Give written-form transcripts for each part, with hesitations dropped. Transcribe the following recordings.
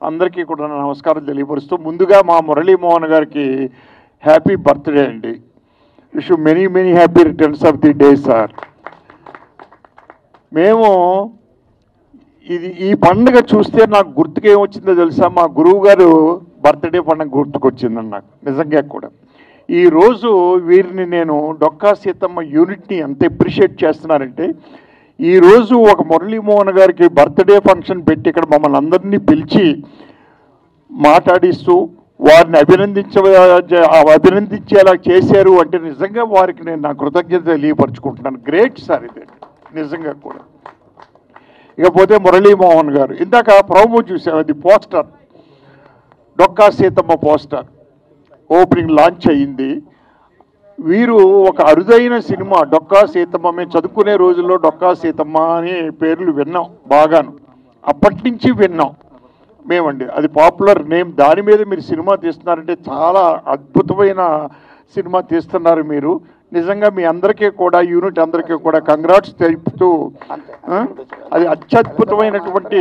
అందరికీ కూడా నమస్కారం తెలియపరుస్తూ ముందుగా మా మురళీమోహన్ గారికి హ్యాపీ బర్త్డే అండి. Wish you many many happy returns of the day sir. మేము ఈ పండుగ చూస్తే నాకు గుర్తుకు ఏమొచ్చిందో తెలుసా, మా గురువు గారు బర్త్డే పండుగ గుర్తుకొచ్చిందండి నాకు నిజంగా కూడా. ఈరోజు వీరిని నేను డొక్కా సీతమ్మ యూనిట్ని ఎంత అప్రిషియేట్ చేస్తున్నారంటే, ఈరోజు ఒక మురళీమోహన్ గారికి బర్త్డే ఫంక్షన్ పెట్టి ఇక్కడ మమ్మల్ని అందరినీ పిలిచి మాట్లాడిస్తూ వారిని అభినందించేలా చేశారు అంటే నిజంగా వారికి నేను నా కృతజ్ఞత తెలియపరుచుకుంటున్నాను. గ్రేట్ సార్ ఇది నిజంగా కూడా. ఇకపోతే మురళీమోహన్ గారు ఇందాక ప్రోమో చూసాం, అది poster, Dokka Seethamma poster opening launch అయ్యింది. వీరు ఒక అరుదైన సినిమా డొక్కా సీతమ్మ, మేము చదువుకునే రోజుల్లో డొక్కా సీతమ్మ అనే పేర్లు విన్నాం బాగాను, అప్పటి నుంచి విన్నాం మేమండి. అది పాపులర్ నేమ్. దాని మీద మీరు సినిమా తీస్తున్నారంటే చాలా అద్భుతమైన సినిమా తీస్తున్నారు మీరు. నిజంగా మీ అందరికీ కూడా యూనిట్ అందరికీ కూడా కంగ్రాట్స్ తెలుపుతూ అది అత్యద్భుతమైనటువంటి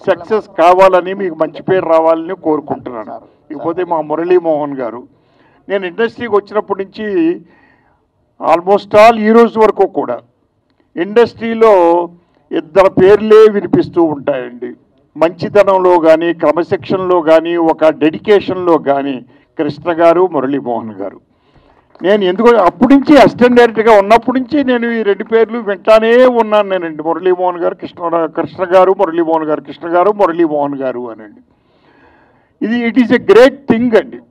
సక్సెస్ కావాలని, మీకు మంచి పేరు రావాలని కోరుకుంటున్నాను. ఇకపోతే మా మురళీమోహన్ గారు, నేను ఇండస్ట్రీకి వచ్చినప్పటి నుంచి ఆల్మోస్ట్ ఆల్ ఈ రోజు వరకు కూడా ఇండస్ట్రీలో ఇద్దరు పేర్లే వినిపిస్తూ ఉంటాయండి. మంచితనంలో కానీ, క్రమశిక్షణలో కానీ, ఒక డెడికేషన్లో కానీ కృష్ణ గారు, మురళీమోహన్ గారు. నేను ఎందుకో అప్పటి నుంచి అసిస్టెంట్ డైరెక్టర్గా ఉన్నప్పటి నుంచి నేను ఈ రెండు పేర్లు వింటానే ఉన్నాను నేనండి. మురళీమోహన్ గారు, కృష్ణ గారు, మురళీమోహన్ గారు, కృష్ణ గారు, మురళీమోహన్ గారు అనండి. It is a great thing అండి.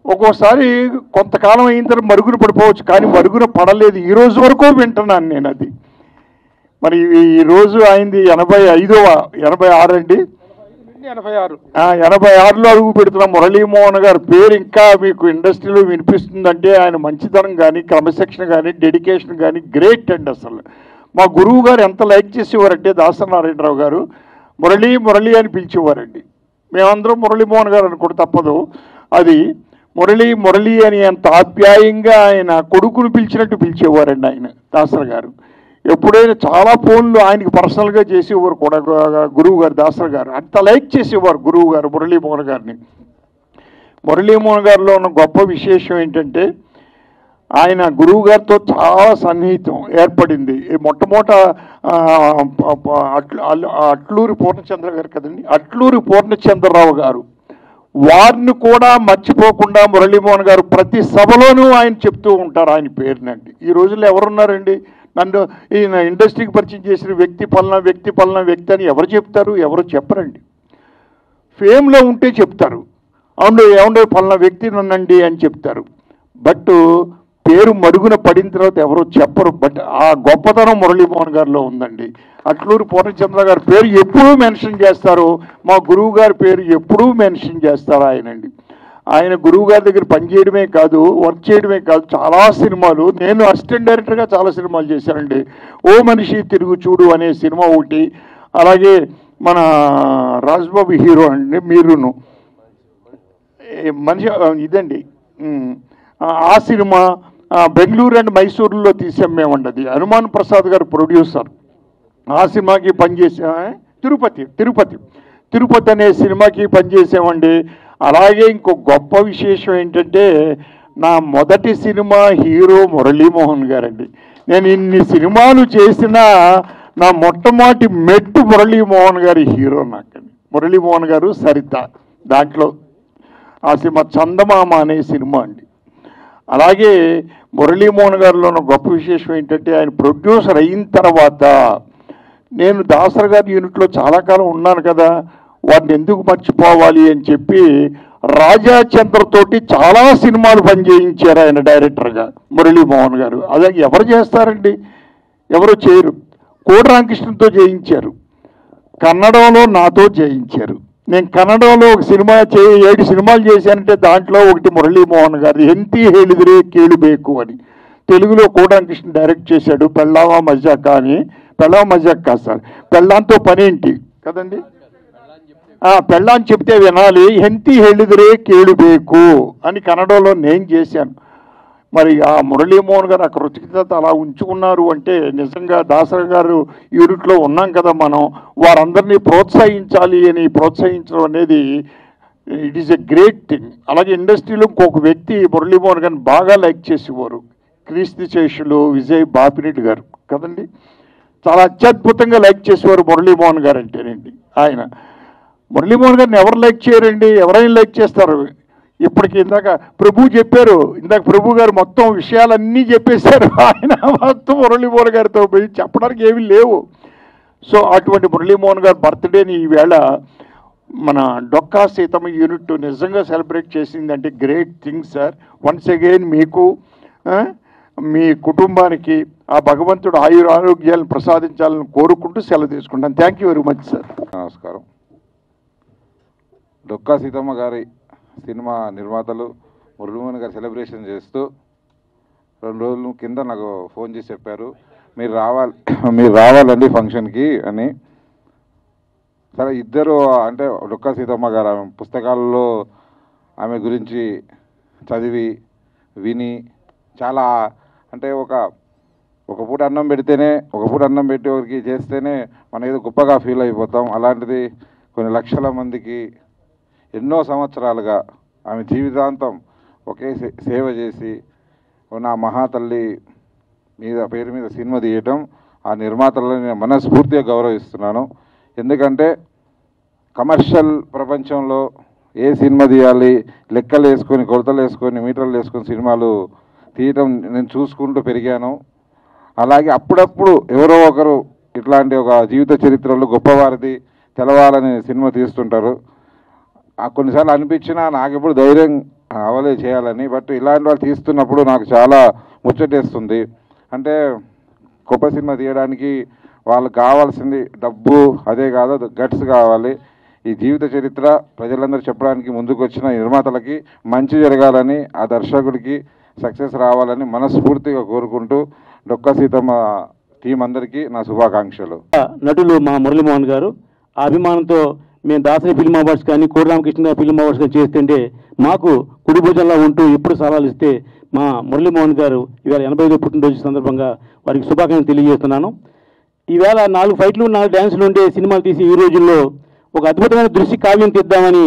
ఒక్కోసారి కొంతకాలం అయిన తర్వాత మరుగున పడిపోవచ్చు, కానీ మరుగున పడలేదు. ఈ రోజు వరకు వింటున్నాను నేను అది. మరి ఈరోజు అయింది 86 అండి, 86లో అడుగు పెడుతున్న మురళీమోహన్ గారి పేరు ఇంకా మీకు ఇండస్ట్రీలో వినిపిస్తుందంటే ఆయన మంచితనం కానీ, క్రమశిక్షణ కానీ, డెడికేషన్ కానీ గ్రేట్ అండి. అసలు మా గురువు గారు ఎంత లైక్ చేసేవారంటే దాసనారాయణరావు గారు మురళి అని పిలిచేవారండి. మేమందరం మురళీమోహన్ గారు అనుకుంటే తప్పదు. అది మురళి అని ఎంత ఆప్యాయంగా ఆయన కొడుకును పిలిచినట్టు పిలిచేవారండి ఆయన దాసర్ గారు. ఎప్పుడైనా చాలా ఫోన్లు ఆయనకి పర్సనల్గా చేసేవారు కూడా గురువు గారు, దాసర్ గారు అంత లైక్ చేసేవారు గురువు గారు మురళీమోహన్ గారిని. మురళీమోహన్ గారిలో ఉన్న గొప్ప విశేషం ఏంటంటే, ఆయన గురువు గారితో చాలా సన్నిహితం ఏర్పడింది. మొట్టమొదట అట్లూరి పూర్ణచంద్ర గారు కదండి, అట్లూరి పూర్ణచంద్రరావు గారు, వారిని కూడా మర్చిపోకుండా మురళీమోహన్ గారు ప్రతి సభలోనూ ఆయన చెప్తూ ఉంటారు ఆయన పేరునండి. ఈ రోజుల్లో ఎవరున్నారండి నన్ను ఈయన ఇండస్ట్రీకి పరిచయం చేసిన వ్యక్తి పలానా వ్యక్తి అని ఎవరు చెప్తారు? ఎవరు చెప్పరండి. ఫేమ్లో ఉంటే చెప్తారు, అవును ఏమండే పలానా వ్యక్తి నన్నండి అని చెప్తారు. బట్ పేరు మరుగున పడిన తర్వాత ఎవరో చెప్పరు. బట్ ఆ గొప్పతనం మురళీమోహన్ గారిలో ఉందండి. అట్లూరి పూర్ణచంద్ర గారి పేరు ఎప్పుడూ మెన్షన్ చేస్తారు, మా గురువు గారి పేరు ఎప్పుడూ మెన్షన్ చేస్తారు ఆయనండి. ఆయన గురువు గారి దగ్గర పనిచేయడమే కాదు, వర్క్ చేయడమే కాదు, చాలా సినిమాలు, నేను అసిస్టెంట్ డైరెక్టర్గా చాలా సినిమాలు చేశానండి. ఓ మనిషి తిరుగు చూడు అనే సినిమా ఒకటి, అలాగే మన రాజ్బాబు హీరో అండి మీరును మనిషి ఇదండి, ఆ సినిమా బెంగళూరు అండ్ మైసూరులో తీసాం మేమండి. అది హనుమాన్ ప్రసాద్ గారు ప్రొడ్యూసర్. ఆ సినిమాకి పనిచేసా. తిరుపతి అనే సినిమాకి పనిచేసామండి. అలాగే ఇంకో గొప్ప విశేషం ఏంటంటే, నా మొదటి సినిమా హీరో మురళీమోహన్ గారండి. నేను ఇన్ని సినిమాలు చేసినా నా మొట్టమొదటి మెట్టు మురళీమోహన్ గారి హీరో నాకండి. మురళీమోహన్ గారు సరిత, దాంట్లో ఆ సినిమా చందమామ అనే సినిమా అండి. అలాగే మురళీమోహన్ గారిలో ఉన్న గొప్ప విశేషం ఏంటంటే ఆయన ప్రొడ్యూసర్ అయిన తర్వాత నేను దాసర్ గారి యూనిట్లో చాలా కాలం ఉన్నాను కదా, వాటిని ఎందుకు మర్చిపోవాలి అని చెప్పి రాజా చంద్రతోటి చాలా సినిమాలు పనిచేయించారు ఆయన డైరెక్టర్గా మురళీమోహన్ గారు. అదే ఎవరు చేస్తారండి, ఎవరు చేయరు. కోడి రామకృష్ణతో చేయించారు, కన్నడంలో నాతో చేయించారు. నేను కన్నడంలో ఒక సినిమా 7 సినిమాలు చేశానంటే దాంట్లో ఒకటి మురళీమోహన్ గారు ఎంతి ಹೇಳಿದರೆ ಕೇಳಬೇಕು అని. తెలుగులో కోడి రామకృష్ణ డైరెక్ట్ చేశాడు పెళ్ళామా మజాకా అని. పెళ్ళామా మజాక్ కాదు సార్, పెళ్ళాంతో పనేంటి కదండి, పెళ్ళాన్ని చెప్తే వినాలి, ఎంతి ಹೇಳಿದರೆ ಕೇಳಬೇಕು అని కన్నడంలో నేను చేశాను. మరి ఆ మురళీమోహన్ గారు ఆ కృతజ్ఞత అలా ఉంచుకున్నారు అంటే నిజంగా దాసరి గారు యూనిట్లో ఉన్నాం కదా మనం, వారందరినీ ప్రోత్సహించాలి అని ప్రోత్సహించడం అనేది it is a great thing. అలాగే ఇండస్ట్రీలో ఇంకొక వ్యక్తి మురళీమోహన్ గారిని బాగా లైక్ చేసేవారు, క్రీస్తు శేషులు విజయ్ బాపిరెడ్డి గారు కదండి. చాలా అత్యద్భుతంగా లైక్ చేసేవారు మురళీమోహన్ గారు అంటేనండి. ఆయన మురళీమోహన్ గారిని ఎవరు లైక్ చేయరండి, ఎవరైనా లైక్ చేస్తారు. ఇప్పటికి ఇందాక ప్రభు చెప్పారు, ఇందాక ప్రభు గారు మొత్తం విషయాలన్నీ చెప్పేశారు. ఆయన మొత్తం మురళీమోహన్ గారితో పోయి చెప్పడానికి ఏమీ లేవు. సో అటువంటి మురళీమోహన్ గారి బర్త్డేని ఈవేళ మన డొక్కా సీతమ్మ యూనిట్ నిజంగా సెలబ్రేట్ చేసిందంటే great thing sir. Once again మీకు మీ కుటుంబానికి ఆ భగవంతుడు ఆరోగ్యాలను ప్రసాదించాలని కోరుకుంటూ సెలవు తీసుకుంటాను. Thank you very much sir. నమస్కారం. డొక్కా సీతమ్మ గారి సినిమా నిర్మాతలు మురళీమోహన్ గారు సెలబ్రేషన్ చేస్తూ 2 రోజుల కింద నాకు ఫోన్ చేసి చెప్పారు, మీరు రావాలండి ఫంక్షన్కి అని. సరే ఇద్దరు అంటే డొక్కా సీతమ్మ గారు ఆమె పుస్తకాలలో ఆమె గురించి చదివి విని చాలా అంటే ఒక పూట అన్నం పెడితేనే ఒక పూట అన్నం పెట్టి ఒకరికి చేస్తేనే మనం ఏదో గొప్పగా ఫీల్ అయిపోతాం. అలాంటిది కొన్ని లక్షల మందికి ఎన్నో సంవత్సరాలుగా ఆమె జీవితాంతం ఒకే సేవ చేసి నా మహాతల్లి పేరు మీద సినిమా తీయటం ఆ నిర్మాతలను నేను మనస్ఫూర్తిగా గౌరవిస్తున్నాను. ఎందుకంటే కమర్షియల్ ప్రపంచంలో ఏ సినిమా తీయాలి లెక్కలు వేసుకొని కొలతలు వేసుకొని మీటర్లు వేసుకొని సినిమాలు తీయటం నేను చూసుకుంటూ పెరిగాను. అలాగే అప్పుడప్పుడు ఎవరో ఒకరు ఇట్లాంటి ఒక జీవిత చరిత్రలో గొప్పవారిది తెలవాలని సినిమా తీస్తుంటారు. కొన్నిసార్లు అనిపించినా నాకు ఎప్పుడు ధైర్యం అవలే చేయాలని. బట్ ఇలాంటి వాళ్ళు తీస్తున్నప్పుడు నాకు చాలా ముచ్చటేస్తుంది. అంటే గొప్ప సినిమా తీయడానికి వాళ్ళకి కావాల్సింది డబ్బు అదే కాదు, గట్స్ కావాలి. ఈ జీవిత చరిత్ర ప్రజలందరూ చెప్పడానికి ముందుకు వచ్చిన నిర్మాతలకి మంచి జరగాలని, ఆ దర్శకుడికి సక్సెస్ రావాలని మనస్ఫూర్తిగా కోరుకుంటూ డొక్కా సీతమ్మ టీం అందరికీ నా శుభాకాంక్షలు. నటులు మా మురళీమోహన్ గారు ఆ అభిమానంతో మేము దాసరి ఫిల్మ్ అవార్డ్స్ కానీ కోడి రామకృష్ణ ఫిల్మ్ అవార్డ్స్ కానీ చేస్తుంటే మాకు కుడి భుజంలో ఉంటూ ఎప్పుడు సలహాలు ఇస్తే మా మురళీమోహన్ గారు ఈవేళ 85వ పుట్టినరోజు సందర్భంగా వారికి శుభాకాంక్షలు తెలియజేస్తున్నాను. ఈవేళ 4 ఫైట్లు 4 డ్యాన్సులు ఉండే సినిమాలు తీసి ఈ రోజుల్లో ఒక అద్భుతమైన దృశ్య కావ్యం తీద్దామని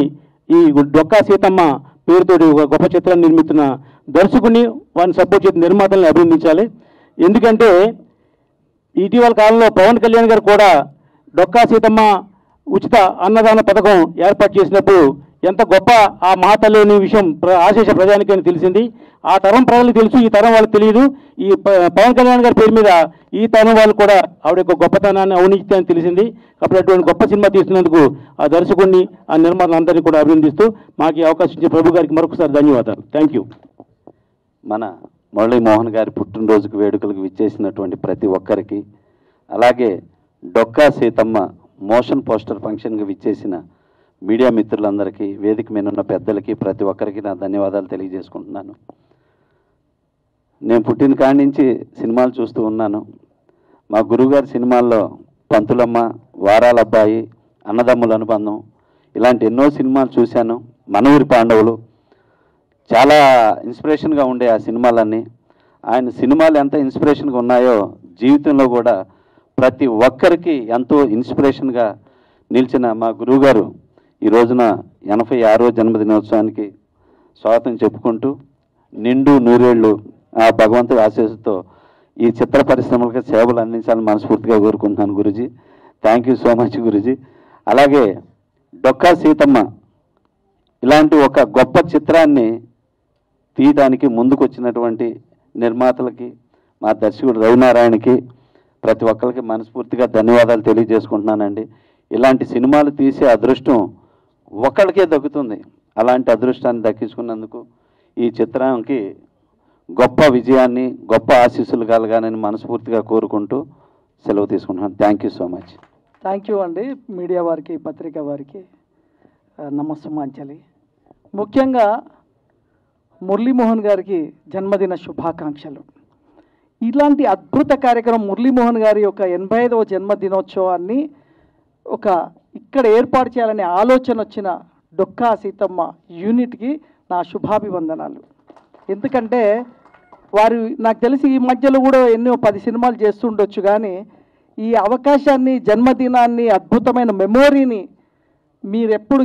ఈ డొక్కా సీతమ్మ పేరుతోటి ఒక గొప్ప చిత్రాన్ని నిర్మిస్తున్న దర్శకుని వారిని సపోర్ట్ చేసిన నిర్మాతల్ని అభినందించాలి. ఎందుకంటే ఇటీవల కాలంలో పవన్ కళ్యాణ్ గారు కూడా డొక్కా సీతమ్మ ఉచిత అన్నదాన పథకం ఏర్పాటు చేసినప్పుడు ఎంత గొప్ప ఆ మహాతల్లి అనే విషయం ఆశేష ప్రజానికని తెలిసింది. ఆ తరం ప్రజలకు తెలుసు, ఈ తరం వాళ్ళకి తెలియదు. ఈ పవన్ కళ్యాణ్ గారి పేరు మీద ఈ తరం వాళ్ళు కూడా ఆవిడ యొక్క గొప్పతనాన్ని అవినీతిని తెలిసింది. కాబట్టి అటువంటి గొప్ప సినిమా తీస్తున్నందుకు ఆ దర్శకుడిని ఆ నిర్మాతలందరినీ కూడా అభినందిస్తూ మాకు ఈ అవకాశం ఇచ్చే ప్రభు గారికి మరొకసారి ధన్యవాదాలు. Thank you. మన మురళీమోహన్ గారి పుట్టినరోజుకు వేడుకలకు విచ్చేసినటువంటి ప్రతి ఒక్కరికి, అలాగే డొక్కా సీతమ్మ మోషన్ పోస్టర్ ఫంక్షన్కి విచ్చేసిన మీడియా మిత్రులందరికీ, వేదిక మీద ఉన్న పెద్దలకి, ప్రతి ఒక్కరికి నా ధన్యవాదాలు తెలియజేసుకుంటున్నాను. నేను పుట్టిన కాడి నుంచి సినిమాలు చూస్తూ ఉన్నాను. మా గురువుగారి సినిమాల్లో పంతులమ్మ, వారాల అబ్బాయి, అన్నదమ్ముల అనుబంధం ఇలాంటి ఎన్నో సినిమాలు చూశాను. మనూరి పాండవులు చాలా ఇన్స్పిరేషన్గా ఉండే ఆ సినిమాలన్నీ. ఆయన సినిమాలు ఎంత ఇన్స్పిరేషన్గా ఉన్నాయో జీవితంలో కూడా ప్రతి ఒక్కరికి ఎంతో ఇన్స్పిరేషన్గా నిలిచిన మా గురువుగారు ఈ రోజున 86వ జన్మదినోత్సవానికి స్వాగతం చెప్పుకుంటూ నిండు నూరేళ్ళు ఆ భగవంతుడి ఆశీస్సుతో ఈ చిత్ర పరిశ్రమలకు సేవలు అందించాలని మనస్ఫూర్తిగా కోరుకుంటున్నాను Guruji. Thank you so much Guruji. అలాగే డొక్కా సీతమ్మ ఇలాంటి ఒక గొప్ప చిత్రాన్ని తీయడానికి ముందుకు వచ్చినటువంటి నిర్మాతలకి, మా దర్శకుడు రవినారాయణకి, ప్రతి ఒక్కరికి మనస్ఫూర్తిగా ధన్యవాదాలు తెలియజేసుకుంటున్నానండి. ఇలాంటి సినిమాలు తీసే అదృష్టం ఒకరికే దక్కుతుంది. అలాంటి అదృష్టాన్ని దక్కించుకున్నందుకు ఈ చిత్రానికి గొప్ప విజయాన్ని, గొప్ప ఆశీస్సులు కలగాలని మనస్ఫూర్తిగా కోరుకుంటూ సెలవు తీసుకుంటున్నాను. Thank you so much. Thank you అండి. మీడియా వారికి, పత్రికా వారికి నమస్సుమాంజలి. ముఖ్యంగా మురళీమోహన్ గారికి జన్మదిన శుభాకాంక్షలు. ఇలాంటి అద్భుత కార్యక్రమం మురళీమోహన్ గారి యొక్క 85వ జన్మదినోత్సవాన్ని ఇక్కడ ఏర్పాటు చేయాలనే ఆలోచన వచ్చిన డొక్కా సీతమ్మ యూనిట్కి నా శుభాభివందనాలు. ఎందుకంటే వారు నాకు తెలిసి ఈ మధ్యలో కూడా ఎన్నో 10 సినిమాలు చేస్తుండొచ్చు, కానీ ఈ అవకాశాన్ని, జన్మదినాన్ని, అద్భుతమైన మెమోరీని మీరు ఎప్పుడు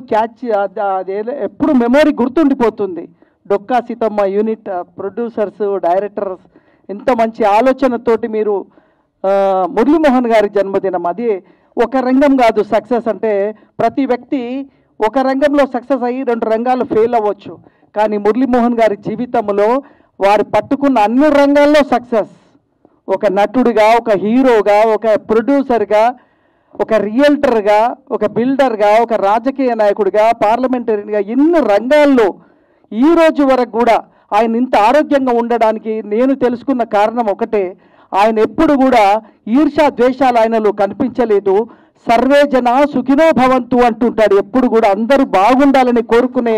ఎప్పుడు మెమోరీ గుర్తుండిపోతుంది. Dokka Seethamma unit producers, directors ఎంత మంచి ఆలోచనతోటి మీరు మురళీమోహన్ గారి జన్మదినం, అది ఒక రంగం కాదు సక్సెస్ అంటే. ప్రతి వ్యక్తి ఒక రంగంలో సక్సెస్ అయ్యి 2 రంగాలు ఫెయిల్ అవ్వచ్చు, కానీ మురళీమోహన్ గారి జీవితంలో వారు పట్టుకున్న అన్ని రంగాల్లో సక్సెస్. ఒక నటుడిగా, ఒక హీరోగా, ఒక ప్రొడ్యూసర్గా, ఒక రియల్టర్గా, ఒక బిల్డర్గా, ఒక రాజకీయ నాయకుడిగా, పార్లమెంటరీగా, ఎన్ని రంగాల్లో ఈ రోజు వరకు కూడా ఆయన ఇంత ఆరోగ్యంగా ఉండడానికి నేను తెలుసుకున్న కారణం ఒకటే, ఆయన ఎప్పుడు కూడా ఈర్ష్య ద్వేషాలు ఆయనలో కనిపించలేదు. సర్వే జన సుఖినో భవంతు అంటుంటాడు. ఎప్పుడు కూడా అందరూ బాగుండాలని కోరుకునే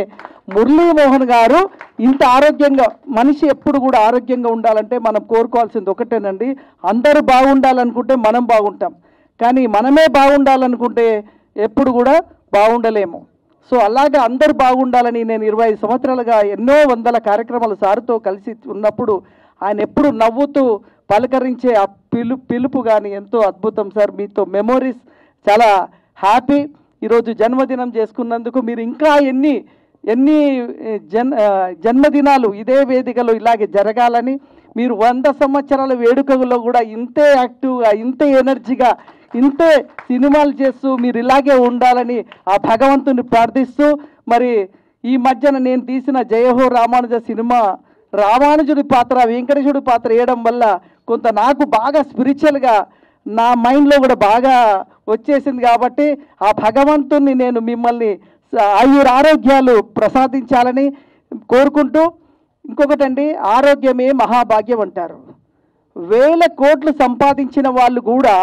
మురళీమోహన్ గారు ఇంత ఆరోగ్యంగా, మనిషి ఎప్పుడు కూడా ఆరోగ్యంగా ఉండాలంటే మనం కోరుకోవాల్సింది ఒకటేనండి, అందరూ బాగుండాలనుకుంటే మనం బాగుంటాం, కానీ మనమే బాగుండాలనుకుంటే ఎప్పుడు కూడా బాగుండలేము. సో అలాగా అందరూ బాగుండాలని నేను 25 సంవత్సరాలుగా ఎన్నో వందల కార్యక్రమాలు సార్తో కలిసి ఉన్నప్పుడు ఆయన ఎప్పుడు నవ్వుతూ పలకరించే ఆ పిలుపు కానీ ఎంతో అద్భుతం సార్. మీతో మెమోరీస్ చాలా హ్యాపీ. ఈరోజు జన్మదినం చేసుకున్నందుకు మీరు ఇంకా ఎన్ని జన్మదినాలు ఇదే వేదికలో ఇలాగే జరగాలని, మీరు 100 సంవత్సరాల వేడుకలో కూడా ఇంతే యాక్టివ్గా, ఇంతే ఎనర్జీగా, ఇంతే సినిమాలు చేస్తూ మీరు ఇలాగే ఉండాలని ఆ భగవంతుని ప్రార్థిస్తూ, మరి ఈ మధ్యన నేను తీసిన జయహో రామానుజ సినిమా రామానుజుడి పాత్ర, వెంకటేశుడి పాత్ర వేయడం వల్ల కొంత నాకు బాగా స్పిరిచువల్గా నా మైండ్లో కూడా బాగా వచ్చేసింది. కాబట్టి ఆ భగవంతుని నేను మిమ్మల్ని ఆరోగ్యాలు ప్రసాదించాలని కోరుకుంటూ, ఇంకొకటండి, ఆరోగ్యమే మహాభాగ్యం అంటారు. 1000 కోట్లు సంపాదించిన వాళ్ళు కూడా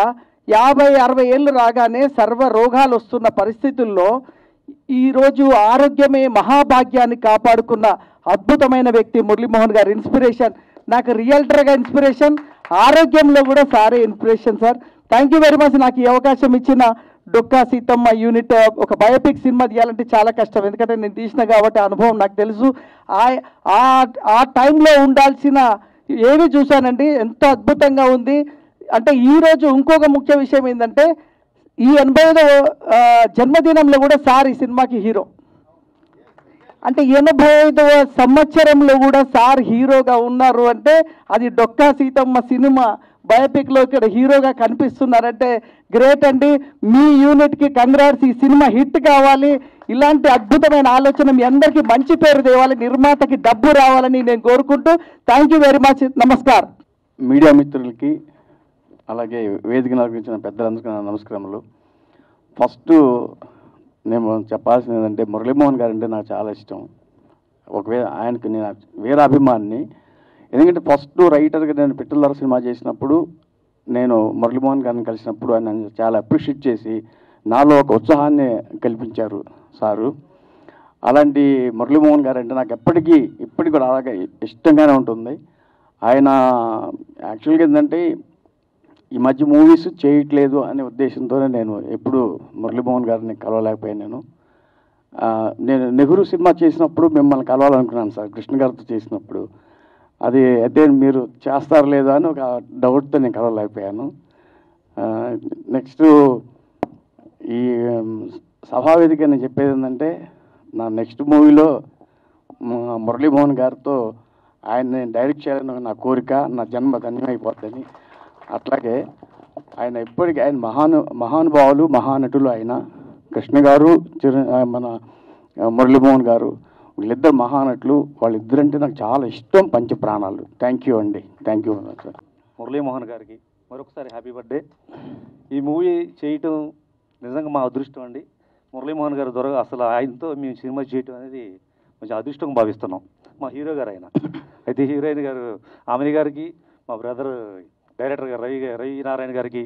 50-60 ఏళ్ళు రాగానే సర్వ రోగాలు వస్తున్న పరిస్థితుల్లో ఈరోజు ఆరోగ్యమే మహాభాగ్యాన్ని కాపాడుకున్న అద్భుతమైన వ్యక్తి మురళీమోహన్ గారు. ఇన్స్పిరేషన్, నాకు రియల్టర్గా ఇన్స్పిరేషన్, ఆరోగ్యంలో కూడా సారే inspiration sir. Thank you very much. నాకు ఈ అవకాశం ఇచ్చిన డొక్కా సీతమ్మ యూనిట్, ఒక బయోపిక్ సినిమా తీయాలంటే చాలా కష్టం, ఎందుకంటే నేను తీసిన కాబట్టి అనుభవం నాకు తెలుసు. ఆ టైంలో ఉండాల్సిన ఏవి చూశానండి, ఎంతో అద్భుతంగా ఉంది. అంటే ఈరోజు ఇంకొక ముఖ్య విషయం ఏంటంటే, ఈ 85వ జన్మదినంలో కూడా సార్ ఈ సినిమాకి హీరో. అంటే 85వ సంవత్సరంలో కూడా సార్ హీరోగా ఉన్నారు అంటే అది డొక్కా సీతమ్మ సినిమా బయోపిక్లో ఇక్కడ హీరోగా కనిపిస్తున్నారంటే గ్రేట్ అండి. మీ యూనిట్కి కంగ్రాట్స్. ఈ సినిమా హిట్ కావాలి, ఇలాంటి అద్భుతమైన ఆలోచన మీ అందరికీ మంచి పేరు తేవాలి, నిర్మాతకి డబ్బు రావాలని నేను కోరుకుంటూ థ్యాంక్ యూ వెరీ మచ్. నమస్కారం. మీడియా మిత్రులకి, అలాగే వేదిక నడిపించిన పెద్దలందరికీ నా నమస్కారములు. ఫస్ట్ నేను చెప్పాల్సింది ఏంటంటే, మురళీమోహన్ గారు అంటే నాకు చాలా ఇష్టం. ఒకవేళ ఆయనకు నేను వేరే అభిమాన్ని, ఎందుకంటే ఫస్ట్ రైటర్గా నేను పిట్టలధర సినిమా చేసినప్పుడు నేను మురళీమోహన్ గారిని కలిసినప్పుడు ఆయన చాలా అప్రిషియేట్ చేసి నాలో ఒక ఉత్సాహాన్ని కల్పించారు సారు. అలాంటి మురళీమోహన్ గారు అంటే నాకు ఇప్పటికి కూడా అలాగే ఇష్టంగానే ఉంటుంది. ఆయన యాక్చువల్గా ఏంటంటే ఈ మధ్య మూవీస్ చేయట్లేదు అనే ఉద్దేశంతోనే నేను ఎప్పుడు మురళీమోహన్ గారిని కలవలేకపోయాను. నేను నెహ్రూ సినిమా చేసినప్పుడు మిమ్మల్ని కలవాలనుకున్నాను సార్, కృష్ణ గారితో చేసినప్పుడు. అది అయితే మీరు చేస్తారు లేదా అని ఒక డౌట్తో నేను కలవలేకపోయాను. నెక్స్ట్ ఈ సభావేదిక నేను చెప్పేది ఏంటంటే, నా నెక్స్ట్ మూవీలో మురళీమోహన్ గారితో ఆయన డైరెక్ట్ చేయాలని నా కోరిక, నా జన్మ ధన్యమైపోద్దని. అట్లాగే ఆయన ఎప్పటికీ ఆయన మహానుభావులు, మహానటులు. ఆయన కృష్ణ గారు, మన మురళీమోహన్ గారు వీళ్ళిద్దరు మహానటులు, వాళ్ళిద్దరంటే నాకు చాలా ఇష్టం, పంచ ప్రాణాలు. థ్యాంక్ యూ అండి, థ్యాంక్ యూ సార్. మురళీమోహన్ గారికి మరొకసారి హ్యాపీ బర్త్డే. ఈ మూవీ చేయటం నిజంగా మా అదృష్టం అండి. మురళీమోహన్ గారు అసలు ఆయనతో మేము సినిమా చేయటం అనేది కొంచెం అదృష్టంగా భావిస్తున్నాం. మా హీరో గారు ఆయన. అయితే హీరోయిన్ గారు ఆమెని గారికి, మా బ్రదర్ డైరెక్టర్ గారు రవి నారాయణ గారికి,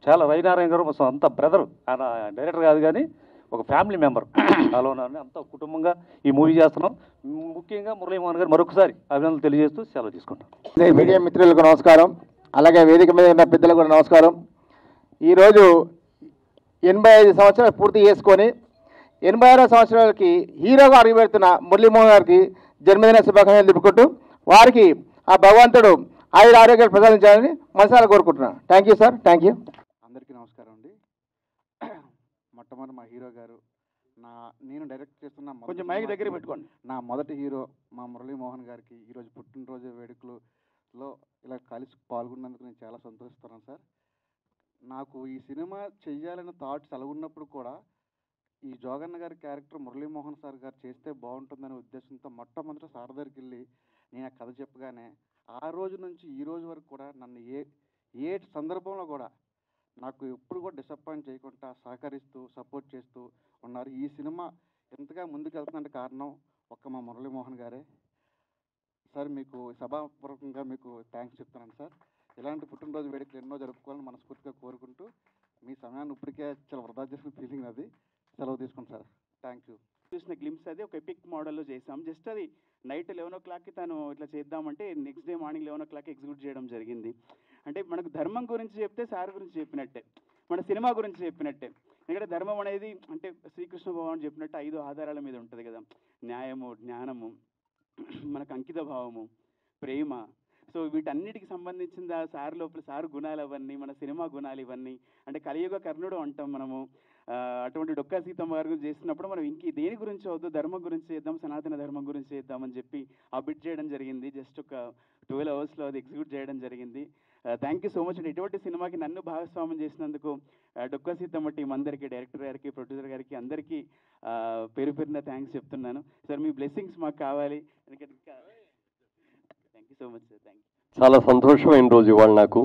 చాలా రవి నారాయణ గారు మా సొంత బ్రదర్. ఆయన డైరెక్టర్ కాదు కానీ ఒక ఫ్యామిలీ మెంబర్ అలా ఉన్నారని అంత కుటుంబంగా ఈ మూవీ చేస్తున్నాం. ముఖ్యంగా మురళీమోహన్ గారు మరొకసారి అభినందనలు తెలియజేస్తూ సెలవు తీసుకుంటాం. మీడియా మిత్రులకు నమస్కారం, అలాగే వేదిక మీద ఉన్న పెద్దలకు కూడా నమస్కారం. ఈరోజు 85 సంవత్సరాలు పూర్తి చేసుకొని 86వ సంవత్సరాలకి హీరోగా అడుగుపెడుతున్న మురళీమోహన్ గారికి జన్మదిన శుభాకాంక్షలు తెలుపుకుంటూ వారికి ఆ భగవంతుడు ఆయుర ఆరోగ్యాలు ప్రసాదించాలని మనసారా కోరుకుంటున్నాను. Thank you sir, thank you. అందరికీ నమస్కారం అండి. మొట్టమొదటి మా హీరో గారు, నేను డైరెక్ట్ చేస్తున్న కొంచెం మైక్ దగ్గర పెట్టుకోండి. నా మొదటి హీరో మా మురళీమోహన్ గారికి ఈరోజు పుట్టినరోజు వేడుకలలో ఇలా కలిసి పాల్గొన్నందుకు నేను చాలా సంతోషిస్తున్నాను సార్. నాకు ఈ సినిమా చెయ్యాలన్న థాట్స్ అలాగున్నప్పుడు కూడా ఈ జోగన్న గారి క్యారెక్టర్ మురళీమోహన్ సార్ గారు చేస్తే బాగుంటుందనే ఉద్దేశంతో మొట్టమొదటి సార్ దగ్గరికి వెళ్ళి నేను ఆ కథ చెప్పగానే ఆ రోజు నుంచి ఈ రోజు వరకు కూడా నన్ను ఏ సందర్భంలో కూడా నాకు ఎప్పుడు కూడా డిసప్పాయింట్ చేయకుండా సహకరిస్తూ సపోర్ట్ చేస్తూ ఉన్నారు. ఈ సినిమా ఎంతగా ముందుకు వెళ్తుందంటే కారణం ఒక్క మా మురళీమోహన్ గారే సార్. మీకు సభాపూర్వకంగా మీకు థ్యాంక్స్ చెప్తున్నాను సార్. ఇలాంటి పుట్టినరోజు వేడుకలు ఎన్నో జరుపుకోవాలని మనస్ఫూర్తిగా కోరుకుంటూ మీ సమయాన్ని ఇప్పటికే చాలా వృధా చేసిన ఫీలింగ్ అది. సెలవు తీసుకుంటాను సార్. Thank you. చూసిన గ్లిమ్స్ అది ఒక ఎపిక్ మోడల్లో చేసాం. జస్ట్ అది నైట్ 11 o'clockకి తను ఇట్లా చేద్దామంటే next day morning 11 o'clock execute చేయడం జరిగింది. అంటే మనకు ధర్మం గురించి చెప్తే సార్ గురించి చెప్పినట్టే, మన సినిమా గురించి చెప్పినట్టే. ఎందుకంటే ధర్మం అనేది అంటే శ్రీకృష్ణ భగవాన్ చెప్పినట్టు 5 ఆధారాల మీద ఉంటుంది కదా. న్యాయము, జ్ఞానము, మనకు అంకిత భావము, ప్రేమ. సో వీటన్నిటికి సంబంధించిన సార్ లోపల సార్ గుణాలు అవన్నీ, మన సినిమా గుణాలు ఇవన్నీ. అంటే కలియుగ కర్ణుడు అంటాం మనము. అటువంటి డొక్కా సీతమ్మ గారి గురించి చేస్తున్నప్పుడు మనం ఇంక దేని గురించి అవుతుందో ధర్మం గురించి చేద్దాం, సనాతన ధర్మం గురించి చేద్దామని చెప్పి ఆ బిట్ చేయడం జరిగింది. జస్ట్ ఒక 12 hours అది ఎగ్జిక్యూట్ చేయడం జరిగింది. థ్యాంక్ యూ సో మచ్ అండి. ఇటువంటి సినిమాకి నన్ను భాగస్వామ్యం చేసినందుకు డొక్కా సీతమ్మ టీం అందరికీ, డైరెక్టర్ గారికి, ప్రొడ్యూసర్ గారికి అందరికీ పేరు పేరున థ్యాంక్స్ చెప్తున్నాను సార్. మీ బ్లెస్సింగ్స్ మాకు కావాలి. ఎందుకంటే thank you so much sir. Thank you. చాలా సంతోషమైన రోజు ఇవాళ నాకు.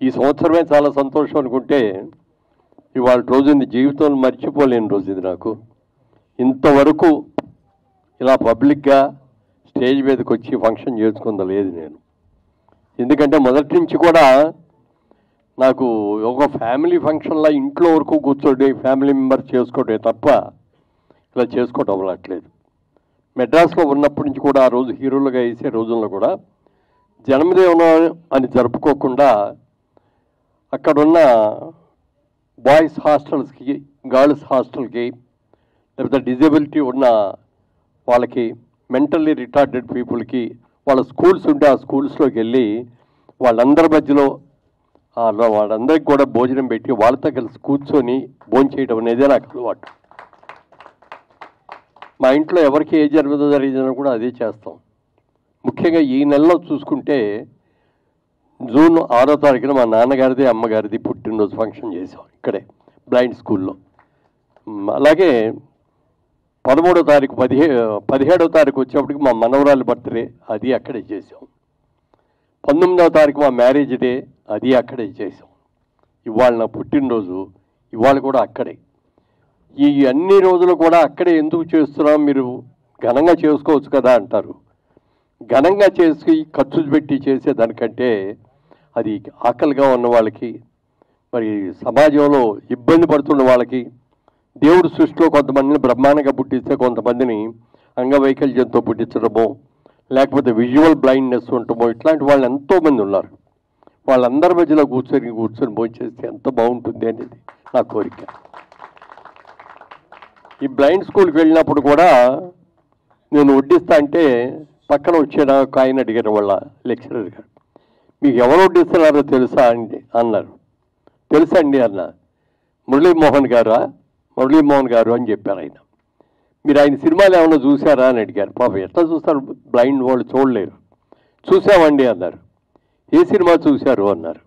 ఈ సంవత్సరమే చాలా సంతోషం అనుకుంటే ఇవాళ రోజుని జీవితంలో మర్చిపోలేని రోజు ఇది నాకు. ఇంతవరకు ఇలా పబ్లిక్గా స్టేజ్ మీదకి వచ్చి ఫంక్షన్ చేసుకుందా లేదు నేను. ఎందుకంటే మొదటి నుంచి కూడా నాకు ఒక ఫ్యామిలీ ఫంక్షన్లా ఇంట్లో వరకు కూర్చోండి ఫ్యామిలీ మెంబర్స్ చేసుకోవటమే తప్ప ఇలా చేసుకోవటం అవ్వట్లేదు. మెడ్రాస్లో ఉన్నప్పటి నుంచి కూడా ఆ రోజు హీరోలుగా వేసే రోజుల్లో కూడా జన్మదినం అని జరుపుకోకుండా అక్కడున్న బాయ్స్ హాస్టల్స్కి, గర్ల్స్ హాస్టల్కి, లేకపోతే డిజబిలిటీ ఉన్న వాళ్ళకి, మెంటల్లీ రిటార్డెడ్ పీపుల్కి వాళ్ళ స్కూల్స్ ఉంటే ఆ స్కూల్స్లోకి వెళ్ళి వాళ్ళందరి మధ్యలో వాళ్ళందరికీ కూడా భోజనం పెట్టి వాళ్ళతో కలిసి కూర్చొని భోజనం చేయడం అనేదే నాకు అలవాటు. మా ఇంట్లో ఎవరికి ఏ జరిగిందో కూడా అదే చేస్తాం. ముఖ్యంగా ఈ నెలలో చూసుకుంటే జూన్ 6వ తారీఖున మా నాన్నగారిది అమ్మగారిది పుట్టినరోజు ఫంక్షన్ చేసాం ఇక్కడే బ్లైండ్ స్కూల్లో. అలాగే 13వ తారీఖు 17వ తారీఖు వచ్చేప్పటికి మా మనవరాలి బర్త్డే, అది అక్కడే చేసాం. 19వ తారీఖు మా మ్యారేజ్ డే, అది అక్కడే చేసాం. ఇవాళ నా పుట్టినరోజు, ఇవాళ కూడా అక్కడే. ఈ అన్ని రోజులు కూడా అక్కడే ఎందుకు చేస్తున్నాం, మీరు ఘనంగా చేసుకోవచ్చు కదా అంటారు. ఘనంగా చేసి ఖర్చు పెట్టి చేసేదానికంటే అది ఆకలిగా ఉన్న వాళ్ళకి, మరి సమాజంలో ఇబ్బంది పడుతున్న వాళ్ళకి, దేవుడు సృష్టిలో కొంతమందిని బ్రహ్మాండంగా పుట్టిస్తే కొంతమందిని అంగవైకల్యంతో పుట్టించడమో, లేకపోతే విజువల్ బ్లైండ్నెస్ ఉండటమో, ఇట్లాంటి వాళ్ళు ఎంతోమంది ఉన్నారు. వాళ్ళందరి మధ్యలో కూర్చొని భోజనం చేస్తే ఎంత బాగుంటుంది అనేది నా కోరిక. ఈ బ్లైండ్ స్కూల్కి వెళ్ళినప్పుడు కూడా నేను వడ్డిస్తా అంటే పక్కన వచ్చాడు ఒక ఆయన అడిగారు వాళ్ళ లెక్చరర్ గారు, మీకు ఎవరు వడ్డిస్తున్నారో తెలుసా అండి అన్నారు. తెలుసా అండి అన్న. మురళీమోహన్ గారు అని చెప్పారు ఆయన. మీరు ఆయన సినిమాలు ఏమైనా చూసారా అని అడిగారు. పాపం ఎట్లా చూస్తారు, బ్లైండ్ వాళ్ళు చూడలేరు. చూసామండి అన్నారు. ఏ సినిమా చూశారు అన్నారు.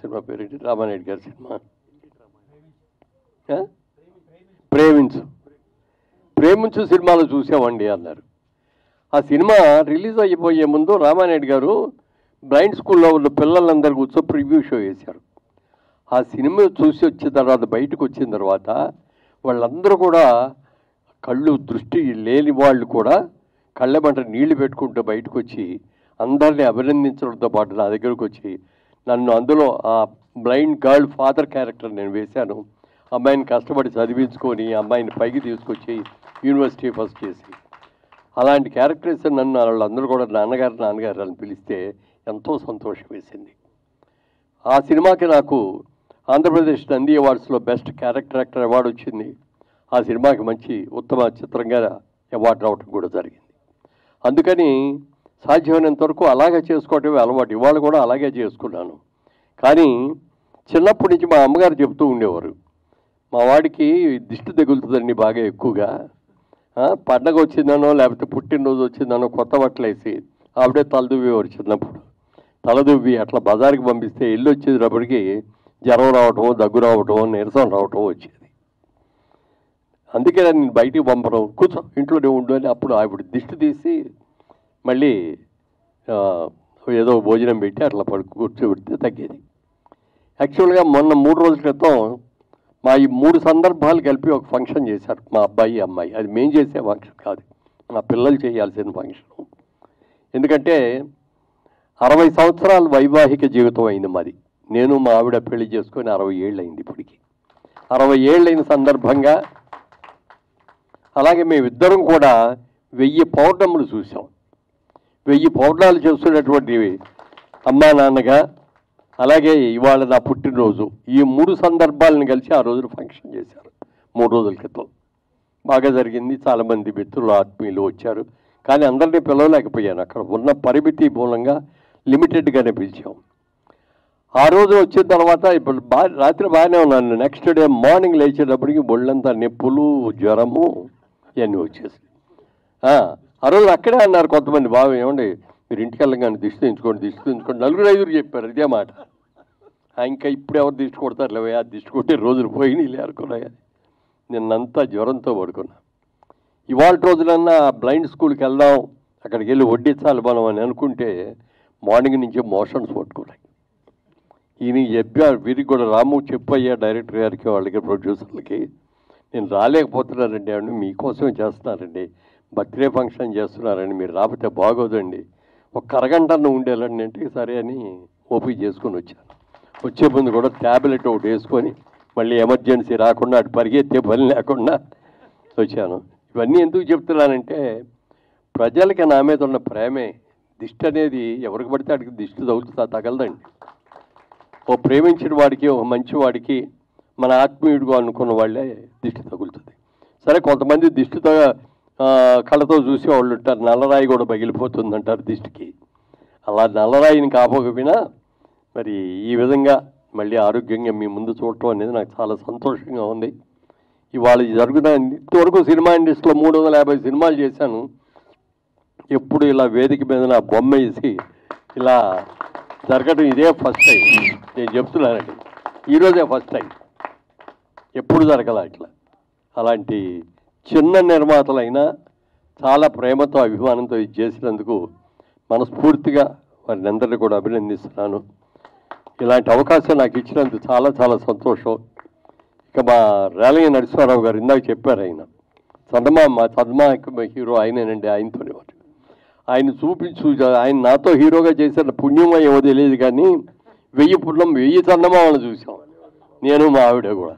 సినిమా పేరేంటి? రామానాయుడు గారి సినిమా ప్రేమించు సినిమాలు చూసామండి అన్నారు. ఆ సినిమా రిలీజ్ అయిపోయే ముందు రామానాయుడు గారు బ్లైండ్ స్కూల్లో ఉన్న పిల్లలందరూ కూర్చో ప్రివ్యూ షో వేశారు. ఆ సినిమా చూసి వచ్చిన తర్వాత బయటకు వచ్చిన తర్వాత వాళ్ళందరూ కూడా కళ్ళు దృష్టి లేని వాళ్ళు కూడా కళ్ళెమంట నీళ్లు పెట్టుకుంటూ బయటకు వచ్చి అందరినీ అభినందించడంతో పాటు నా దగ్గరకు వచ్చి నన్ను అందులో ఆ బ్లైండ్ గర్ల్ ఫాదర్ క్యారెక్టర్ నేను వేశాను. అమ్మాయిని కష్టపడి చదివించుకొని అమ్మాయిని పైకి తీసుకొచ్చి యూనివర్సిటీ ఫస్ట్ చేసి అలాంటి క్యారెక్టర్స్ నన్ను వాళ్ళందరూ కూడా నాన్నగారు అని పిలిస్తే ఎంతో సంతోషం వేసింది. ఆ సినిమాకి నాకు ఆంధ్రప్రదేశ్ నంది అవార్డ్స్లో బెస్ట్ క్యారెక్టర్ యాక్టర్ అవార్డు వచ్చింది. ఆ సినిమాకి మంచి ఉత్తమ చిత్రంగా అవార్డు రావటం కూడా జరిగింది. అందుకని సాధ్యమైనంత వరకు అలాగే చేసుకోవటమే అలవాటు. ఇవాళ కూడా అలాగే చేసుకున్నాను. కానీ చిన్నప్పటి నుంచి మా అమ్మగారు చెప్తూ ఉండేవారు, మా వాడికి దిష్టి తగులుతుందండి బాగా ఎక్కువగా, పండగ వచ్చిందనో లేకపోతే పుట్టినరోజు వచ్చిందనో కొత్త బట్టలు వేసి ఆవిడే తలదువ్వేవారు. చిన్నప్పుడు తలదువ్వి అట్లా బజార్కి పంపిస్తే ఇల్లు వచ్చేటప్పటికి జ్వరం రావటమో దగ్గు రావటమో నీరసం రావటమో వచ్చేది. అందుకే నేను బయటికి పంపడం, కూర్చో ఇంట్లోనే ఉండు అని అప్పుడు ఆవిడ దిష్టి తీసి మళ్ళీ ఏదో భోజనం పెట్టి అట్లా కూర్చోబెడితే తగ్గేది. యాక్చువల్గా మొన్న 3 రోజుల క్రితం మా ఈ 3 సందర్భాలు కలిపి ఒక ఫంక్షన్ చేశారు మా అబ్బాయి అమ్మాయి. అది మేము చేసే ఫంక్షన్ కాదు, మా పిల్లలు చేయాల్సిన ఫంక్షన్. ఎందుకంటే 60 సంవత్సరాల వైవాహిక జీవితం అయింది మాది. నేను మా ఆవిడ పెళ్లి చేసుకొని 60 ఏళ్ళు అయింది. ఇప్పటికి 60 ఏళ్ళైన సందర్భంగా అలాగే మేమిద్దరం కూడా 1000 పౌర్ణములు చూసాం. 1000 పౌర్ణాలు చేస్తున్నటువంటి అమ్మా నాన్నగా, అలాగే ఇవాళ నా పుట్టినరోజు, ఈ 3 సందర్భాలను కలిసి ఆ రోజున ఫంక్షన్ చేశారు 3 రోజుల క్రితం. బాగా జరిగింది. చాలామంది మిత్రులు ఆత్మీయులు వచ్చారు. కానీ అందరినీ పిలవలేకపోయాను. అక్కడ ఉన్న పరిమితి మూలంగా లిమిటెడ్గానే పిలిచాం. ఆ రోజు వచ్చిన తర్వాత ఇప్పుడు రాత్రి బాగానే ఉన్నాను. నెక్స్ట్ డే మార్నింగ్ లేచేటప్పటికి ఒళ్ళంతా నొప్పులు, జ్వరము ఇవన్నీ వచ్చేసి ఆ రోజు అక్కడే అన్నారు కొంతమంది, బాగా ఏమండి మీరు ఇంటికి వెళ్ళగానే దిష్టి తీయించుకోండి 4-5 చెప్పారు ఇదే మాట. ఇంకా ఇప్పుడు ఎవరు దిష్టి కొడతారు లేవే, ఆ దిష్టి కొట్టే రోజులు పోయినాయి అనుకున్నాయి. నిన్నంతా జ్వరంతో పడుకున్నా. ఇవాళ రోజులన్నా బ్లైండ్ స్కూల్కి వెళ్దాం, అక్కడికి వెళ్ళి వడ్డించాలి మనం అని అనుకుంటే మార్నింగ్ నుంచే మోషన్స్ పట్టుకున్నాయి. ఈయన చెప్పారు, వీరికి కూడా రాము చెప్పయ్యా డైరెక్టర్ గారికి, వాళ్ళకి, ప్రొడ్యూసర్లకి, నేను రాలేకపోతున్నానండి అండి, మీకోసమే చేస్తున్నారండి, బర్త్డే ఫంక్షన్ చేస్తున్నారండి, మీరు రాకపోతే బాగోదండి, ఒక అరగంటను ఉండేలండి అంటే సరే అని ఓపీ చేసుకొని వచ్చాను. వచ్చే ముందు కూడా ట్యాబ్లెట్ ఒకటి వేసుకొని మళ్ళీ ఎమర్జెన్సీ రాకుండా అటు పరిగెత్తే పని లేకుండా వచ్చాను. ఇవన్నీ ఎందుకు చెప్తున్నానంటే ప్రజలకి నా మీద ఉన్న ప్రేమే. దిష్టి అనేది ఎవరికి పడితే అడిగి దిష్టి తగలదండి. ఓ ప్రేమించిన వాడికి, ఒక మంచి వాడికి, మన ఆత్మీయుడిగా అనుకున్న వాళ్ళే దిష్టి తగులుతుంది. సరే, కొంతమంది దిష్టితో కళ్ళతో చూసే వాళ్ళు ఉంటారు, నల్లరాయి కూడా పగిలిపోతుంది అంటారు దిష్టికి. అలా నల్లరాయిని కాపోకపోయినా మరి ఈ విధంగా మళ్ళీ ఆరోగ్యంగా మీ ముందు చూడటం అనేది నాకు చాలా సంతోషంగా ఉంది. ఇవాళ జరుగుతున్న ఇంతవరకు సినిమా ఇండస్ట్రీలో 350 సినిమాలు చేశాను. ఎప్పుడు ఇలా వేదిక మీద నా బొమ్మ వేసి ఇలా జరగడం ఇదే ఫస్ట్ టైం. నేను చెప్తున్నానండి, ఈరోజే ఫస్ట్ టైం. ఎప్పుడు జరగల ఇట్లా. అలాంటి చిన్న నిర్మాతలైనా చాలా ప్రేమతో, అభిమానంతో ఇది చేసినందుకు మనస్ఫూర్తిగా వారిని అందరినీ కూడా అభినందిస్తున్నాను. ఇలాంటి అవకాశం నాకు ఇచ్చినందుకు చాలా చాలా సంతోషం. ఇక మా రేలంగి నరసింహారావు గారు ఇందాక చెప్పారు, ఆయన చందమా హీరో ఆయనేనండి. ఆయనతోనే ఆయన ఆయన నాతో హీరోగా చేసిన పుణ్యమో ఏమో తెలియదు కానీ 1000 చందమామలు చూసాం నేను, మా ఆవిడ కూడా.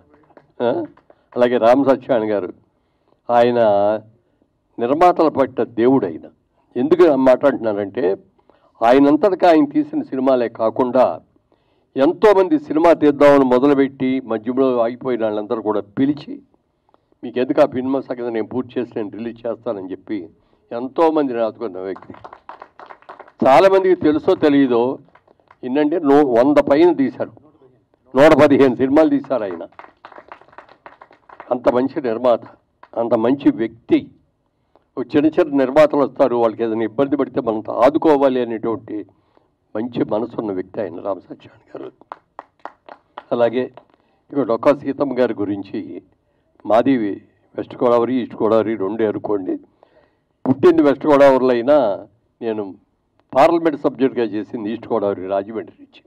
అలాగే రామ్ సత్యనారాయణ గారు, ఆయన నిర్మాతల పట్ల దేవుడు. ఆయన ఎందుకు మాట్లాడుతున్నానంటే ఆయనంతటిగా ఆయన తీసిన సినిమాలే కాకుండా ఎంతోమంది సినిమా తీద్దామని మొదలుపెట్టి మధ్యలో ఆగిపోయిన వాళ్ళందరూ కూడా పిలిచి, మీకు ఎందుకు ఆ సినిమా సగం నేను పూర్తి చేసి నేను రిలీజ్ చేస్తానని చెప్పి ఎంతోమందిని ఆదుకున్న వ్యక్తి. చాలామందికి తెలుసో తెలియదో, ఏంటంటే 100 పైన తీశారు, 115 సినిమాలు తీశారు ఆయన. అంత మంచి నిర్మాత, అంత మంచి వ్యక్తి. చిన్న నిర్మాతలు వస్తారు, వాళ్ళకి ఏదైనా ఇబ్బంది పడితే మనం ఆదుకోవాలి అనేటువంటి మంచి మనసున్న వ్యక్తి ఆయన రామ్ సత్యనారాయణ గారు. అలాగే ఇక డొక్కా సీతమ్మ గారి గురించి, మాది వెస్ట్ గోదావరి ఈస్ట్ గోదావరి రెండే అనుకోండి. పుట్టింది వెస్ట్ గోదావరిలో అయినా నేను పార్లమెంట్ సబ్జెక్ట్గా చేసింది ఈస్ట్ గోదావరి రాజమండ్రి నుంచి.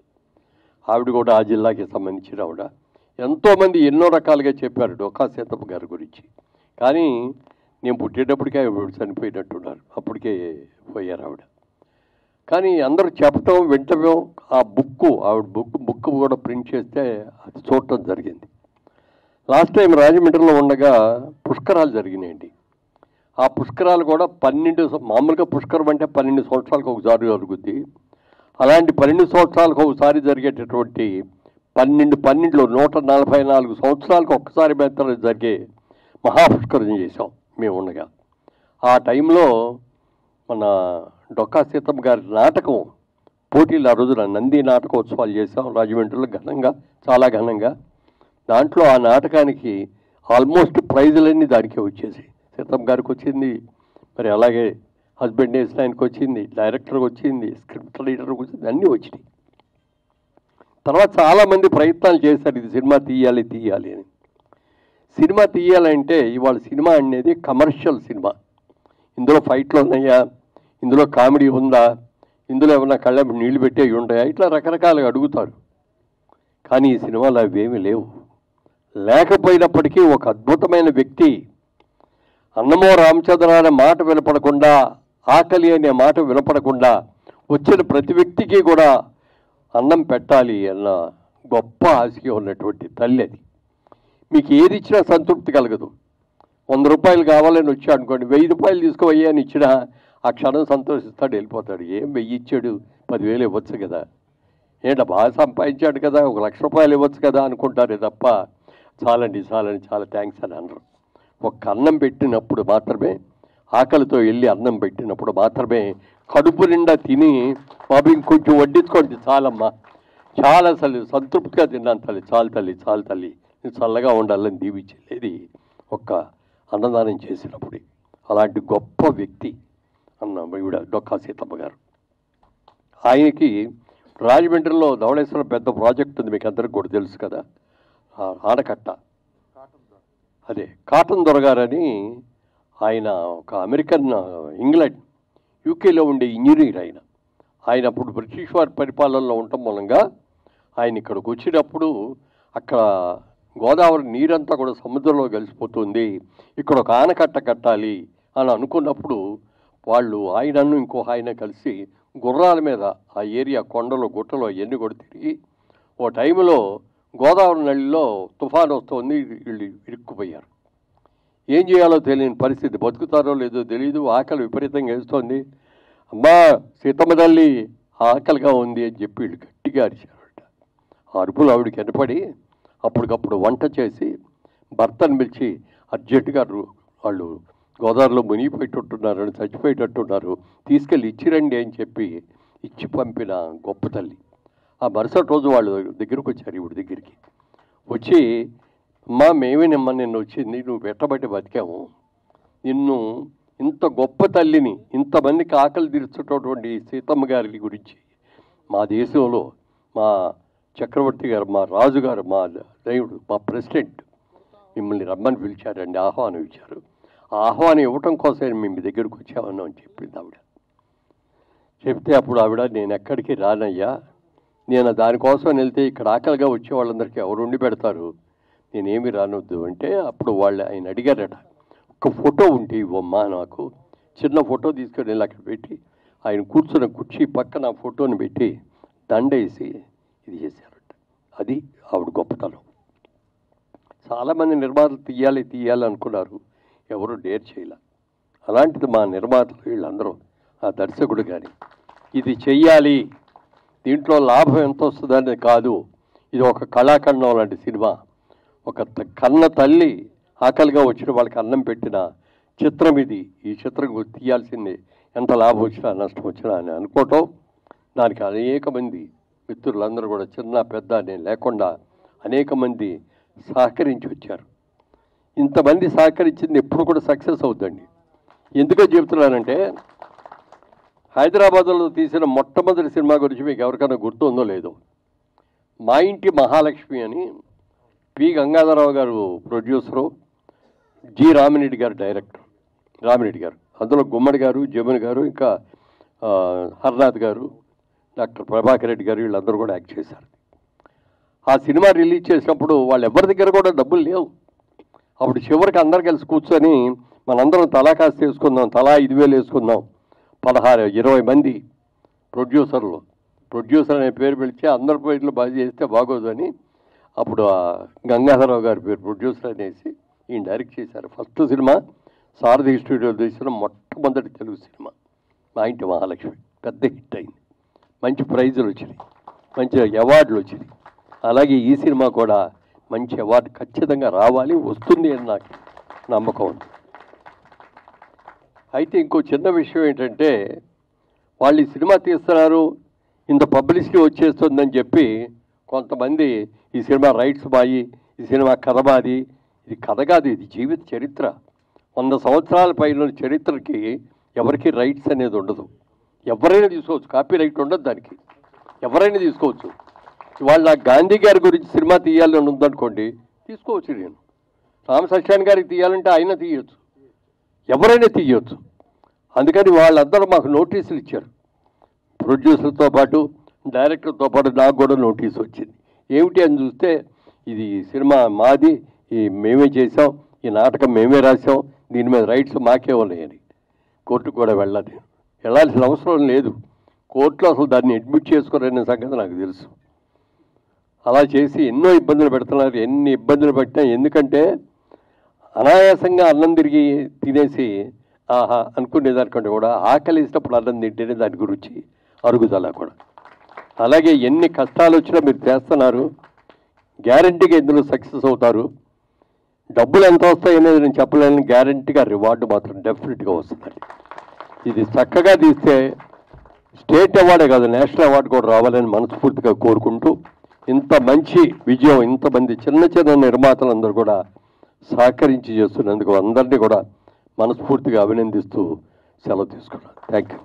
ఆవిడ కూడా ఆ జిల్లాకి సంబంధించిన ఆవిడ. ఎంతోమంది ఎన్నో రకాలుగా చెప్పారు డొక్కా సీతమ్మ గారి గురించి. కానీ నేను పుట్టేటప్పటికే ఆవిడ చనిపోయినట్టున్నారు, అప్పటికే పోయారు ఆవిడ. కానీ అందరూ చెప్పటం వింటం, ఆ ఆవిడ బుక్ కూడా ప్రింట్ చేస్తే అది చూడటం జరిగింది. లాస్ట్ టైం రాజమండ్రిలో ఉండగా పుష్కరాలు జరిగినాయండి. ఆ పుష్కరాలు కూడా మామూలుగా పుష్కరం అంటే 12 సంవత్సరాలకు ఒకసారి జరుగుద్ది. అలాంటి 12 సంవత్సరాలకు ఒకసారి జరిగేటటువంటి 12లో 144 సంవత్సరాలకు ఒక్కసారి మాత్రం జరిగే మహాపుష్కరం చేశాం మేము ఉండగా. ఆ టైంలో మన డొక్కా సీతమ్మ గారి నాటకం పోటీలు ఆ రోజున నంది నాటకోత్సవాలు చేశాం రాజమండ్రిలో ఘనంగా, చాలా ఘనంగా. దాంట్లో ఆ నాటకానికి ఆల్మోస్ట్ ప్రైజులన్నీ దానికే వచ్చేసి, సీతమ్మ గారికి వచ్చింది, మరి అలాగే హస్బెండ్ వేసిన ఆయనకి వచ్చింది, డైరెక్టర్కి వచ్చింది, స్క్రిప్ట్ రైటర్కి వచ్చింది, అన్నీ వచ్చినాయి. తర్వాత చాలామంది ప్రయత్నాలు చేశారు ఇది సినిమా తీయాలి అని. సినిమా తీయాలంటే ఇవాళ సినిమా అనేది కమర్షియల్ సినిమా. ఇందులో ఫైట్లు ఉన్నాయా, ఇందులో కామెడీ ఉందా, ఇందులో ఏమన్నా కళ్ళ నీళ్లు పెట్టేవి ఉంటాయా, ఇట్లా రకరకాలుగా అడుగుతారు. కానీ ఈ సినిమాలో అవేమీ లేవు. లేకపోయినప్పటికీ ఒక అద్భుతమైన వ్యక్తి అన్నమో రామచంద్ర అనే మాట వినపడకుండా, ఆకలి అనే మాట వినపడకుండా వచ్చిన ప్రతి వ్యక్తికి కూడా అన్నం పెట్టాలి అన్న గొప్ప ఆశగా ఉన్నటువంటి తల్లి అది. మీకు ఏది ఇచ్చినా సంతృప్తి కలగదు. 100 రూపాయలు కావాలని వచ్చా అనుకోండి, 1000 రూపాయలు తీసుకోవయ్యా అని ఇచ్చినా ఆ క్షణం సంతోషిస్తాడు, వెళ్ళిపోతాడు. ఏం 1000 ఇచ్చాడు, 10,000 ఇవ్వచ్చు కదా, ఏంటో బాగా సంపాదించాడు కదా, 1,00,000 రూపాయలు ఇవ్వచ్చు కదా అనుకుంటారే తప్ప చాలండి చాలా థ్యాంక్స్ అని అనరు. ఒక్క అన్నం పెట్టినప్పుడు మాత్రమే, ఆకలితో వెళ్ళి అన్నం పెట్టినప్పుడు మాత్రమే కడుపు నిండా తిని బాబు ఇంకొంచెం వడ్డించుకోండి చాలమ్మా, చాలా అసలు సంతృప్తిగా తిన్నాను తల్లి, చాలు తల్లి నేను చల్లగా ఉండాలని దీవించలేది ఒక్క అన్నదానం చేసినప్పుడు. అలాంటి గొప్ప వ్యక్తి అన్న ఈవిడ డొక్కా సీతమ్మ గారు. ఆయనకి రాజమండ్రిలో ధవళేశ్వరం పెద్ద ప్రాజెక్ట్ ఉంది, మీకు అందరికి కూడా తెలుసు కదా, ఆనకట్ట. అదే కాటన్ దొరగారని ఆయన ఒక అమెరికన్, ఇంగ్లాండ్ యూకేలో ఉండే ఇంజనీర్. ఆయన అప్పుడు బ్రిటిష్ వారి పరిపాలనలో ఉండటం మూలంగా ఆయన ఇక్కడికి వచ్చినప్పుడు అక్కడ గోదావరి నీరంతా కూడా సముద్రంలో కలిసిపోతుంది, ఇక్కడ ఒక ఆనకట్ట కట్టాలి అని అనుకున్నప్పుడు వాళ్ళు ఆయనను ఇంకో ఆయన కలిసి గుర్రాల మీద ఆ ఏరియా కొండలు గుట్టలు అవన్నీ కూడా తిరిగి ఓ టైంలో గోదావరి నదిలో తుఫాను వస్తుంది, వీళ్ళు ఇరుక్కుపోయారు. ఏం చేయాలో తెలియని పరిస్థితి, బతుకుతారో లేదో తెలియదు, ఆకలి విపరీతంగా వేస్తోంది. అమ్మా సీతమ్మ తల్లి ఆకలిగా ఉంది అని చెప్పి వీళ్ళు గట్టిగా అరిచారట. ఆ అరుపులు ఆవిడకి వినపడి అప్పటికప్పుడు వంట చేసి భర్తను పిలిచి అర్జెంటుగా వాళ్ళు గోదావరిలో మునిగిపోయేటట్టున్నారు, చచ్చిపోయేటట్టున్నారు, తీసుకెళ్ళి ఇచ్చిరండి అని చెప్పి ఇచ్చి పంపిన గొప్ప తల్లి. ఆ మరుసటి రోజు వాళ్ళు దగ్గరకు వచ్చారు, ఈవిడ దగ్గరికి వచ్చి, అమ్మా మేమేనమ్మా నిన్ను వచ్చింది, నువ్వు పెట్టబట్టి బతికాము, నిన్ను ఇంత గొప్ప తల్లిని, ఇంతమందికి ఆకలి తీర్చేటటువంటి సీతమ్మ గారి గురించి మా దేశంలో మా చక్రవర్తి గారు, మా రాజుగారు, మా దేవుడు, మా ప్రెసిడెంట్ మిమ్మల్ని రమ్మని పిలిచారండి, ఆహ్వానం ఇచ్చారు. ఆ ఆహ్వానం ఇవ్వటం కోసం మేము మీ దగ్గరకు వచ్చామని అని చెప్పింది ఆవిడ. చెప్తే అప్పుడు ఆవిడ, నేను ఎక్కడికి రానయ్యా, నేను దానికోసం వెళ్తే ఇక్కడ ఆకలిగా వచ్చే వాళ్ళందరికీ ఎవరు ఉండి పెడతారు, నేనేమి రానొద్దు అంటే అప్పుడు ఆయన అడిగారట, ఒక ఫోటో ఉంటే ఇవ్వమ్మా నాకు, చిన్న ఫోటో తీసుకొని వెళ్ళి అక్కడ పెట్టి ఆయన కూర్చున్న కుర్చీ పక్కన ఆ ఫోటోని పెట్టి దండేసి ఇది చేశారట. అది ఆవిడ గొప్పతనం. చాలామంది నిర్మాతలు తీయాలి అనుకున్నారు, ఎవరు డేర్ చేయాల. అలాంటిది మా నిర్మాతలు వీళ్ళందరూ, ఆ దర్శకుడు కానీ ఇది చెయ్యాలి, దీంట్లో లాభం ఎంత వస్తుందని కాదు, ఇది ఒక కళాఖండం లాంటి సినిమా, ఒక కన్న తల్లి ఆకలిగా వచ్చిన వాళ్ళకి అన్నం పెట్టిన చిత్రం ఇది, ఈ చిత్రం తీయాల్సిందే, ఎంత లాభం వచ్చినా నష్టం వచ్చినా అని అనుకోవటం. దానికి అనేక మంది మిత్రులందరూ కూడా చిన్న పెద్ద అని లేకుండా అనేక మంది సహకరించి వచ్చారు. ఇంతమంది సహకరించింది ఎప్పుడు కూడా సక్సెస్ అవుతుందండి. ఎందుకో చెప్తున్నానంటే, హైదరాబాద్లో తీసిన మొట్టమొదటి సినిమా గురించి మీకు ఎవరికైనా గుర్తుందో లేదో, మా ఇంటి మహాలక్ష్మి అని పి గంగాధరరావు గారు ప్రొడ్యూసరు, జి రామిరెడ్డి గారు డైరెక్టర్, రామిరెడ్డి గారు, అందులో గుమ్మడి గారు, జమున్ గారు, ఇంకా హర్నాథ్ గారు, డాక్టర్ ప్రభాకర్ రెడ్డి గారు, వీళ్ళందరూ కూడా యాక్ట్ చేశారు. ఆ సినిమా రిలీజ్ చేసినప్పుడు వాళ్ళు ఎవరి దగ్గర కూడా డబ్బులు లేవు. అప్పుడు చివరికి అందరు కలిసి కూర్చొని మనందరం తలా కాస్త వేసుకుందాం, తలా 5,000 వేసుకుందాం, 16-20 మంది ప్రొడ్యూసర్ అనే పేరు పిలిచి అందరి పేర్లు బాగా చేస్తే బాగోదు అని అప్పుడు ఆ గంగాధరరావు గారి పేరు ప్రొడ్యూసర్ అనేసి ఈయన డైరెక్ట్ చేశారు. ఫస్ట్ సినిమా సారథి స్టూడియోలో తీసిన మొట్టమొదటి తెలుగు సినిమా మా ఇంటి మహాలక్ష్మి. పెద్ద హిట్ అయింది, మంచి ప్రైజులు వచ్చినాయి, మంచి అవార్డులు వచ్చినాయి. అలాగే ఈ సినిమా కూడా మంచి అవార్డు ఖచ్చితంగా రావాలి, వస్తుంది అని నాకు నమ్మకం ఉంది. అయితే ఇంకో చిన్న విషయం ఏంటంటే, వాళ్ళు ఈ సినిమా తీస్తున్నారు, ఇంత పబ్లిసిటీ వచ్చేస్తుందని చెప్పి కొంతమంది ఈ సినిమా రైట్స్ బాయి, ఈ సినిమా కథ బాది. ఇది కథ కాదు, ఇది జీవిత చరిత్ర. 100 సంవత్సరాల పైన చరిత్రకి ఎవరికి రైట్స్ అనేది ఉండదు. ఎవరైనా తీసుకోవచ్చు, కాపీ రైట్ ఉండదు దానికి, ఎవరైనా తీసుకోవచ్చు. ఇవాళ నాకు గాంధీ గారి గురించి సినిమా తీయాలని ఉందనుకోండి, తీసుకోవచ్చు. నేను రామ సత్యాన్ గారికి తీయాలంటే ఆయన తీయచ్చు, ఎవరైనా తీయవచ్చు. అందుకని వాళ్ళందరూ మాకు నోటీసులు ఇచ్చారు, ప్రొడ్యూసర్తో పాటు డైరెక్టర్తో పాటు నాకు కూడా నోటీస్ వచ్చింది. ఏమిటి అని చూస్తే, ఇది సినిమా మాది, మేమే చేసాం, ఈ నాటకం మేమే రాసాం, దీని మీద రైట్స్ మాకే ఉన్నాయని. కోర్టుకు కూడా వెళ్ళాల్సిన అవసరం లేదు. కోర్టులో అసలు దాన్ని అడ్మిట్ చేసుకోరనే సంగతి నాకు తెలుసు. అలా చేసి ఎన్నో ఇబ్బందులు పెడుతున్నారు. ఎన్ని ఇబ్బందులు పెట్టినా, ఎందుకంటే అనాయాసంగా అన్నం తిరిగి తినేసి ఆహా అనుకునేదానికంటే కూడా ఆకలి ఇచ్చినప్పుడు అన్నం తింటేనే దాని గురించి అరుగుదల కూడా. అలాగే ఎన్ని కష్టాలు వచ్చినా మీరు చేస్తున్నారు, గ్యారంటీగా ఇందులో సక్సెస్ అవుతారు. డబ్బులు ఎంత వస్తాయనేది నేను చెప్పలేను, గ్యారంటీగా రివార్డు మాత్రం డెఫినెట్గా వస్తుందండి. ఇది చక్కగా తీస్తే స్టేట్ అవార్డే కాదు, నేషనల్ అవార్డు కూడా రావాలని మనస్ఫూర్తిగా కోరుకుంటూ, ఇంత మంచి విజయం ఇంతమంది చిన్న చిన్న నిర్మాతలందరూ కూడా సహకరించి చేస్తున్నందుకు అందరినీ కూడా మనస్ఫూర్తిగా అభినందిస్తూ సెలవు తీసుకున్నాను. Thank you.